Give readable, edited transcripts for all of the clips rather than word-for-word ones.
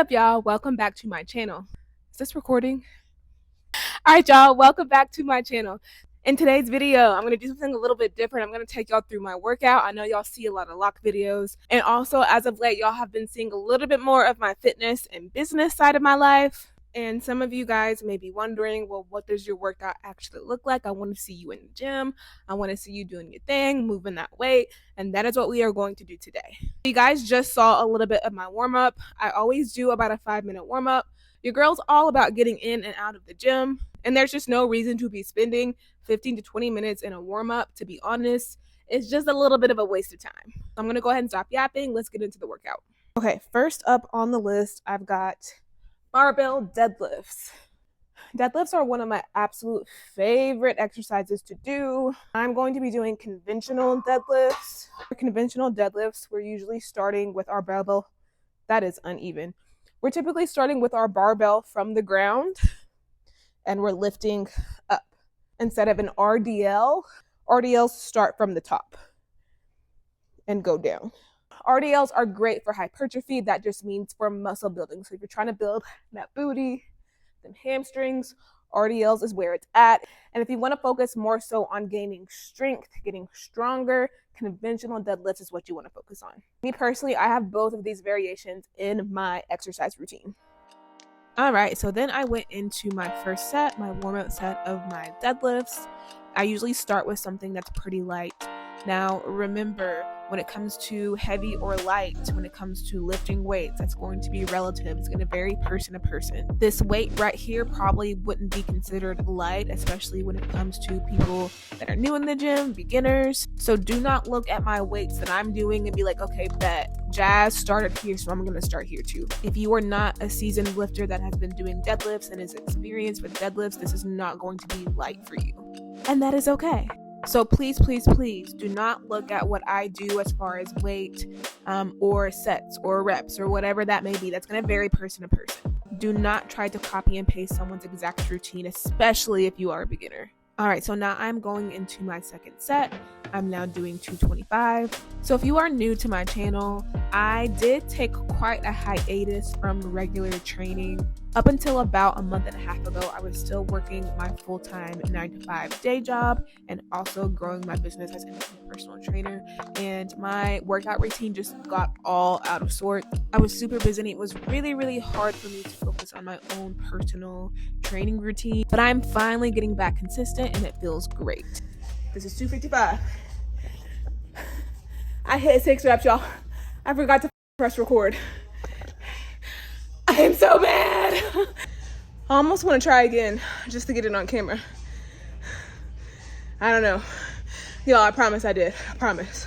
up, y'all? Welcome back to my channel. Is this recording? All right, y'all, welcome back to my channel. In today's video, I'm going to do something a little bit different. I'm going to take y'all through my workout. I know y'all see a lot of lock videos. And also, as of late, y'all have been seeing a little bit more of my fitness and business side of my life. And some of you guys may be wondering, well, what does your workout actually look like? I want to see you in the gym. I want to see you doing your thing, moving that weight. And that is what we are going to do today. You guys just saw a little bit of my warm-up. I always do about a 5-minute warm-up. Your girl's all about getting in and out of the gym. And there's just no reason to be spending 15 to 20 minutes in a warm-up, to be honest. It's just a little bit of a waste of time. I'm going to go ahead and stop yapping. Let's get into the workout. Okay, first up on the list, I've got barbell deadlifts. Deadlifts are one of my absolute favorite exercises to do. I'm going to be doing conventional deadlifts. For conventional deadlifts, we're usually starting with our barbell. That is uneven. We're typically starting with our barbell from the ground and we're lifting up. Instead of an RDL, RDLs start from the top and go down. RDLs are great for hypertrophy. That just means for muscle building. So if you're trying to build that booty, them hamstrings, RDLs is where it's at. And if you want to focus more so on gaining strength, getting stronger, conventional deadlifts is what you want to focus on. Me personally, I have both of these variations in my exercise routine. All right, so then I went into my first set, my warm-up set of my deadlifts. I usually start with something that's pretty light. Now, remember, when it comes to heavy or light, when it comes to lifting weights, that's going to be relative. It's going to vary person to person. This weight right here probably wouldn't be considered light, especially when it comes to people that are new in the gym, beginners. So do not look at my weights that I'm doing and be like, okay, bet. Jazz started here, so I'm going to start here too. If you are not a seasoned lifter that has been doing deadlifts and is experienced with deadlifts, this is not going to be light for you. And that is okay. So please, please, please do not look at what I do as far as weight or sets or reps or whatever that may be. That's going to vary person to person. Do not try to copy and paste someone's exact routine, especially if you are a beginner. All right, so now I'm going into my second set. I'm now doing 225. So if you are new to my channel, I did take quite a hiatus from regular training. Up until about a month and a half ago, I was still working my full-time 9-to-5 day job and also growing my business as a personal trainer. And my workout routine just got all out of sort. I was super busy and it was really, really hard for me to focus on my own personal training routine. But I'm finally getting back consistent and it feels great. This is 255. I hit 6 reps, y'all. I forgot to press record. I am so mad. I almost want to try again just to get it on camera. I don't know. Y'all, I promise I did. I promise.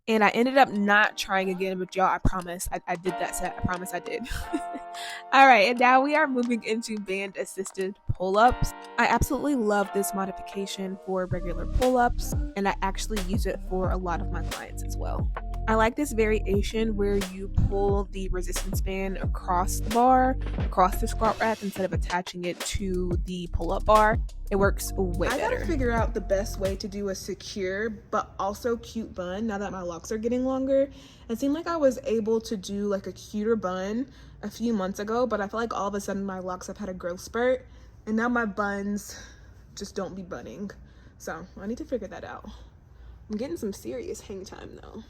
And I ended up not trying again, but y'all, I promise I did that set. I promise I did. All right, and now we are moving into band assisted pull-ups. I absolutely love this modification for regular pull-ups, and I actually use it for a lot of my clients as well. I like this variation where you pull the resistance band across the bar, across the squat rack, instead of attaching it to the pull-up bar. It works way better. I gotta figure out the best way to do a secure but also cute bun now that my locks are getting longer. It seemed like I was able to do like a cuter bun a few months ago, but I feel like all of a sudden my locks have had a growth spurt and now my buns just don't be bunning. So I need to figure that out. I'm getting some serious hang time though.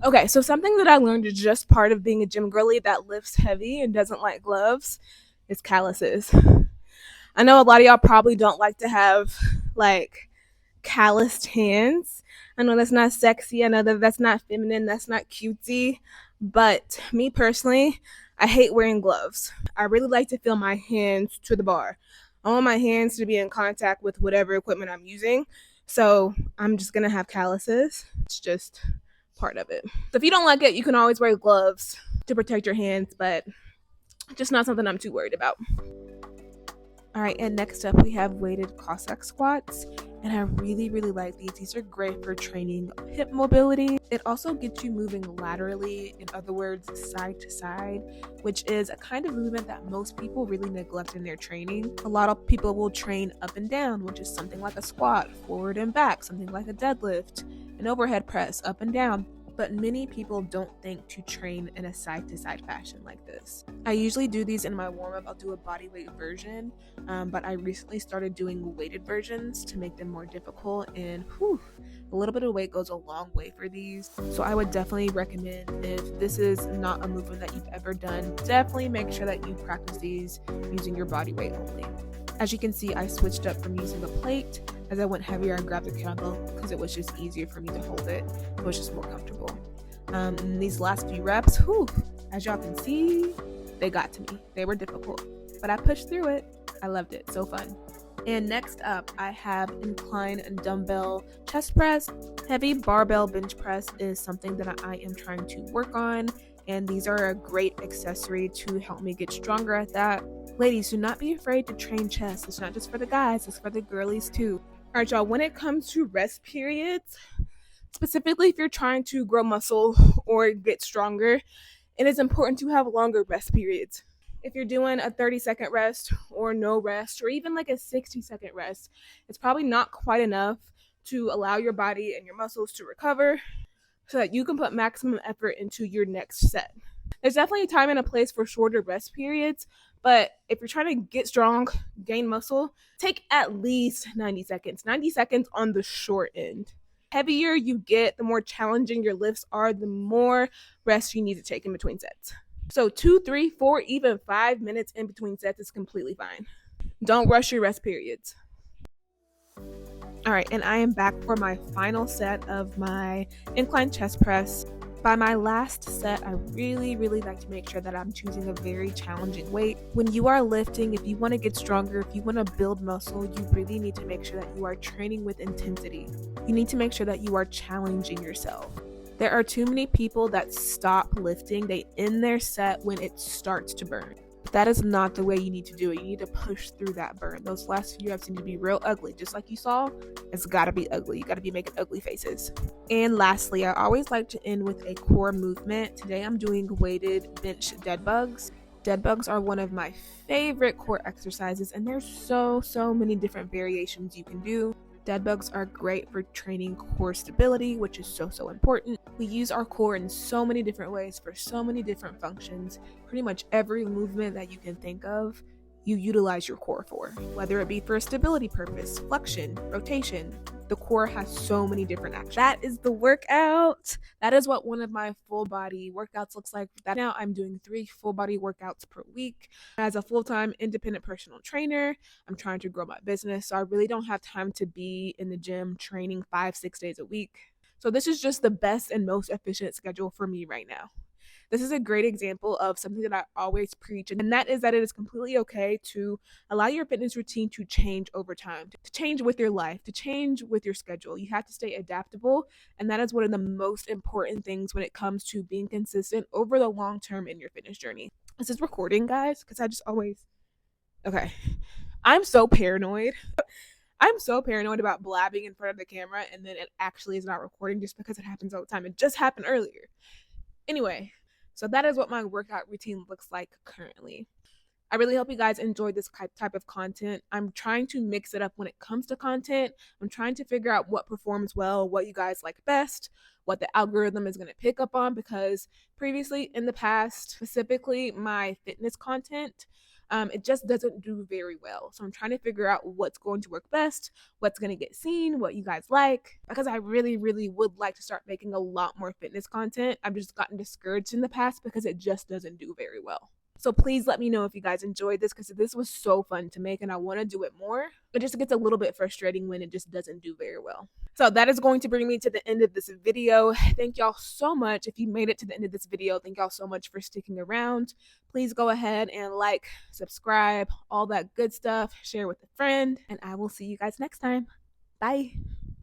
Okay, so something that I learned is just part of being a gym girly that lifts heavy and doesn't like gloves is calluses. I know a lot of y'all probably don't like to have like calloused hands. I know that's not sexy. I know that that's not feminine. That's not cutesy. But me personally, I hate wearing gloves. I really like to feel my hands to the bar. I want my hands to be in contact with whatever equipment I'm using. So I'm just going to have calluses. It's just part of it. So if you don't like it, you can always wear gloves to protect your hands, but just not something I'm too worried about. All right, and next up we have weighted Cossack squats, and I really like these. These are great for training hip mobility. It also gets you moving laterally, in other words, side to side, which is a kind of movement that most people really neglect in their training. A lot of people will train up and down, which is something like a squat, forward and back, something like a deadlift, an overhead press, up and down. But many people don't think to train in a side to side fashion like this. I usually do these in my warm up. I'll do a body weight version, but I recently started doing weighted versions to make them more difficult. And a little bit of weight goes a long way for these. So I would definitely recommend, if this is not a movement that you've ever done, definitely make sure that you practice these using your body weight only. As you can see, I switched up from using a plate. As I went heavier, I grabbed a kettlebell because it was just easier for me to hold it. It was just more comfortable. And these last few reps, as y'all can see, they got to me. They were difficult, but I pushed through it. I loved it. So fun. And next up, I have incline dumbbell chest press. Heavy barbell bench press is something that I am trying to work on, and these are a great accessory to help me get stronger at that. Ladies, do not be afraid to train chest. It's not just for the guys, it's for the girlies too. All right, y'all, when it comes to rest periods, specifically if you're trying to grow muscle or get stronger, it is important to have longer rest periods. If you're doing a 30-second rest or no rest, or even like a 60-second rest, it's probably not quite enough to allow your body and your muscles to recover so that you can put maximum effort into your next set. There's definitely a time and a place for shorter rest periods, but if you're trying to get strong, gain muscle, take at least 90 seconds. 90 seconds on the short end. Heavier you get, the more challenging your lifts are, the more rest you need to take in between sets. So 2, 3, 4, even 5 minutes in between sets is completely fine. Don't rush your rest periods. All right, and I am back for my final set of my incline chest press. By my last set, I really like to make sure that I'm choosing a very challenging weight. When you are lifting, if you want to get stronger, if you want to build muscle, you really need to make sure that you are training with intensity. You need to make sure that you are challenging yourself. There are too many people that stop lifting. They end their set when it starts to burn. That is not the way you need to do it. You need to push through that burn. Those last few reps need to be real ugly. Just like you saw, it's gotta be ugly. You gotta be making ugly faces. And lastly, I always like to end with a core movement. Today I'm doing weighted bench dead bugs. Dead bugs are one of my favorite core exercises, and there's so many different variations you can do. Dead bugs are great for training core stability, which is so important. We use our core in so many different ways for so many different functions. Pretty much every movement that you can think of, you utilize your core for, whether it be for a stability purpose, flexion, rotation. The core has so many different actions. That is the workout. That is what one of my full body workouts looks like. Now I'm doing 3 full body workouts per week. As a full-time independent personal trainer, I'm trying to grow my business, so I really don't have time to be in the gym training 5-6 days a week. So this is just the best and most efficient schedule for me right now. This is a great example of something that I always preach, and that is that it is completely okay to allow your fitness routine to change over time, to change with your life, to change with your schedule. You have to stay adaptable, and that is one of the most important things when it comes to being consistent over the long term in your fitness journey. Is this recording, guys? Because I just always... Okay. I'm so paranoid. I'm so paranoid about blabbing in front of the camera and then it actually is not recording just because it happens all the time. It just happened earlier. Anyway, so that is what my workout routine looks like currently. I really hope you guys enjoyed this type of content. I'm trying to mix it up when it comes to content. I'm trying to figure out what performs well, what you guys like best, what the algorithm is going to pick up on, because previously in the past, specifically my fitness content, it just doesn't do very well. So I'm trying to figure out what's going to work best, what's going to get seen, what you guys like, because I really would like to start making a lot more fitness content. I've just gotten discouraged in the past because it just doesn't do very well. So please let me know if you guys enjoyed this, because this was so fun to make and I want to do it more. It just gets a little bit frustrating when it just doesn't do very well. So that is going to bring me to the end of this video. Thank y'all so much. If you made it to the end of this video, thank y'all so much for sticking around. Please go ahead and like, subscribe, all that good stuff, share with a friend, and I will see you guys next time. Bye.